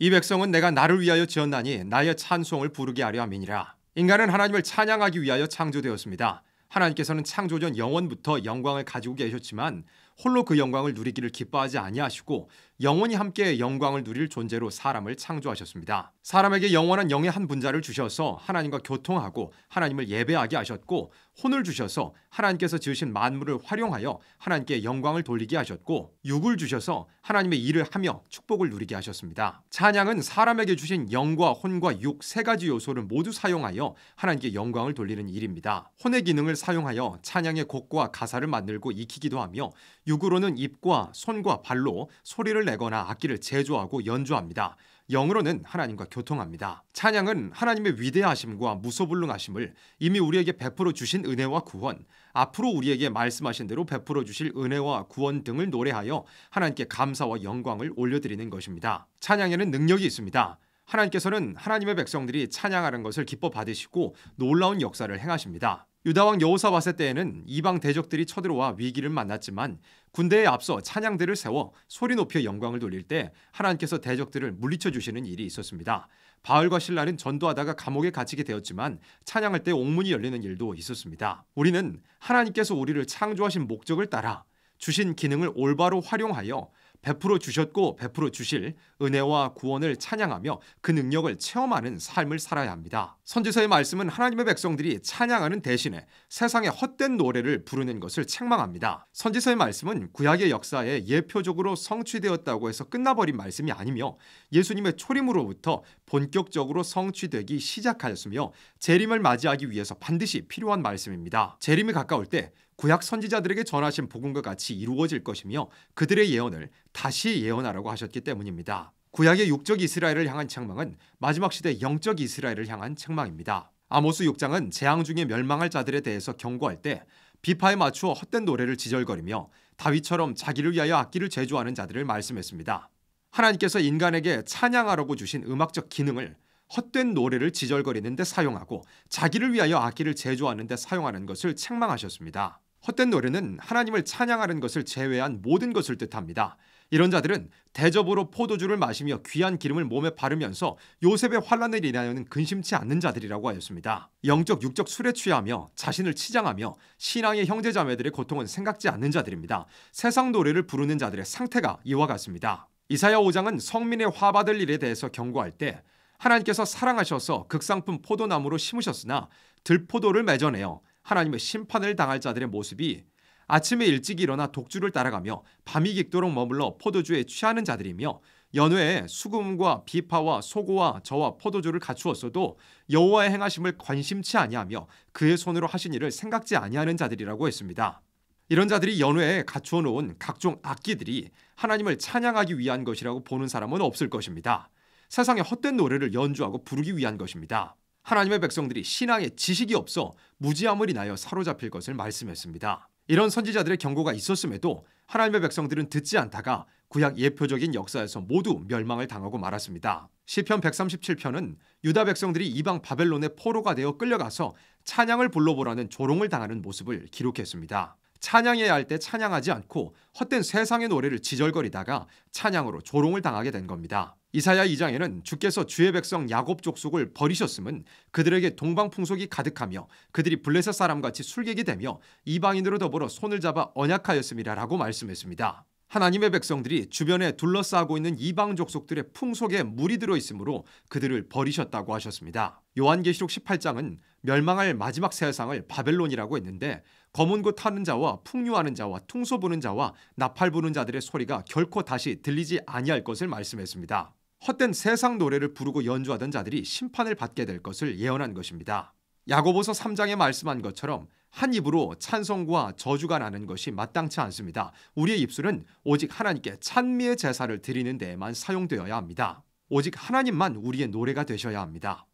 이 백성은 내가 나를 위하여 지었나니 나의 찬송을 부르게 하려 함이니라. 인간은 하나님을 찬양하기 위하여 창조되었습니다. 하나님께서는 창조 전 영원부터 영광을 가지고 계셨지만 홀로 그 영광을 누리기를 기뻐하지 아니하시고 영원히 함께 영광을 누릴 존재로 사람을 창조하셨습니다. 사람에게 영원한 영의 한 분자를 주셔서 하나님과 교통하고 하나님을 예배하게 하셨고, 혼을 주셔서 하나님께서 지으신 만물을 활용하여 하나님께 영광을 돌리게 하셨고, 육을 주셔서 하나님의 일을 하며 축복을 누리게 하셨습니다. 찬양은 사람에게 주신 영과 혼과 육 세 가지 요소를 모두 사용하여 하나님께 영광을 돌리는 일입니다. 혼의 기능을 사용하여 찬양의 곡과 가사를 만들고 익히기도 하며, 육으로는 입과 손과 발로 소리를 내거나 악기를 제조하고 연주합니다. 영으로는 하나님과 교통합니다. 찬양은 하나님의 위대하심과 무소불능하심을 이미 우리에게 베풀어 주신 은혜와 구원, 앞으로 우리에게 말씀하신 대로 베풀어 주실 은혜와 구원 등을 노래하여 하나님께 감사와 영광을 올려드리는 것입니다. 찬양에는 능력이 있습니다. 하나님께서는 하나님의 백성들이 찬양하는 것을 기뻐 받으시고 놀라운 역사를 행하십니다. 유다왕 여호사밧의 때에는 이방 대적들이 쳐들어와 위기를 만났지만 군대에 앞서 찬양대를 세워 소리 높여 영광을 돌릴 때 하나님께서 대적들을 물리쳐 주시는 일이 있었습니다. 바알과 신라는 전도하다가 감옥에 갇히게 되었지만 찬양할 때 옥문이 열리는 일도 있었습니다. 우리는 하나님께서 우리를 창조하신 목적을 따라 주신 기능을 올바로 활용하여 베풀어 주셨고 베풀어 주실 은혜와 구원을 찬양하며 그 능력을 체험하는 삶을 살아야 합니다. 선지서의 말씀은 하나님의 백성들이 찬양하는 대신에 세상의 헛된 노래를 부르는 것을 책망합니다. 선지서의 말씀은 구약의 역사에 예표적으로 성취되었다고 해서 끝나버린 말씀이 아니며 예수님의 초림으로부터 본격적으로 성취되기 시작하였으며 재림을 맞이하기 위해서 반드시 필요한 말씀입니다. 재림이 가까울 때 구약 선지자들에게 전하신 복음과 같이 이루어질 것이며 그들의 예언을 다시 예언하라고 하셨기 때문입니다. 구약의 육적 이스라엘을 향한 책망은 마지막 시대 영적 이스라엘을 향한 책망입니다. 아모스 6장은 재앙 중에 멸망할 자들에 대해서 경고할 때 비파에 맞추어 헛된 노래를 지절거리며 다윗처럼 자기를 위하여 악기를 제조하는 자들을 말씀했습니다. 하나님께서 인간에게 찬양하라고 주신 음악적 기능을 헛된 노래를 지절거리는 데 사용하고 자기를 위하여 악기를 제조하는 데 사용하는 것을 책망하셨습니다. 헛된 노래는 하나님을 찬양하는 것을 제외한 모든 것을 뜻합니다. 이런 자들은 대접으로 포도주를 마시며 귀한 기름을 몸에 바르면서 요셉의 환난을 인하여는 근심치 않는 자들이라고 하였습니다. 영적 육적 술에 취하며 자신을 치장하며 신앙의 형제자매들의 고통은 생각지 않는 자들입니다. 세상 노래를 부르는 자들의 상태가 이와 같습니다. 이사야 5장은 성민의 화받을 일에 대해서 경고할 때 하나님께서 사랑하셔서 극상품 포도나무로 심으셨으나 들포도를 맺어내어 하나님의 심판을 당할 자들의 모습이 아침에 일찍 일어나 독주를 따라가며 밤이 깊도록 머물러 포도주에 취하는 자들이며 연회에 수금과 비파와 소고와 저와 포도주를 갖추었어도 여호와의 행하심을 관심치 아니하며 그의 손으로 하신 일을 생각지 아니하는 자들이라고 했습니다. 이런 자들이 연회에 갖추어 놓은 각종 악기들이 하나님을 찬양하기 위한 것이라고 보는 사람은 없을 것입니다. 세상의 헛된 노래를 연주하고 부르기 위한 것입니다. 하나님의 백성들이 신앙에 지식이 없어 무지함을 인하여 사로잡힐 것을 말씀했습니다. 이런 선지자들의 경고가 있었음에도 하나님의 백성들은 듣지 않다가 구약 예표적인 역사에서 모두 멸망을 당하고 말았습니다. 시편 137편은 유다 백성들이 이방 바벨론의 포로가 되어 끌려가서 찬양을 불러보라는 조롱을 당하는 모습을 기록했습니다. 찬양해야 할 때 찬양하지 않고 헛된 세상의 노래를 지절거리다가 찬양으로 조롱을 당하게 된 겁니다. 이사야 2장에는 주께서 주의 백성 야곱 족속을 버리셨음은 그들에게 동방풍속이 가득하며 그들이 블레셋 사람같이 술객이 되며 이방인으로 더불어 손을 잡아 언약하였음이라 라고 말씀했습니다. 하나님의 백성들이 주변에 둘러싸고 있는 이방 족속들의 풍속에 물이 들어있으므로 그들을 버리셨다고 하셨습니다. 요한계시록 18장은 멸망할 마지막 세상을 바벨론이라고 했는데 검은 고 타는 자와 풍류하는 자와 퉁소 부는 자와 나팔 부는 자들의 소리가 결코 다시 들리지 아니할 것을 말씀했습니다. 헛된 세상 노래를 부르고 연주하던 자들이 심판을 받게 될 것을 예언한 것입니다. 야고보서 3장에 말씀한 것처럼 한 입으로 찬송과 저주가 나는 것이 마땅치 않습니다. 우리의 입술은 오직 하나님께 찬미의 제사를 드리는 데에만 사용되어야 합니다. 오직 하나님만 우리의 노래가 되셔야 합니다.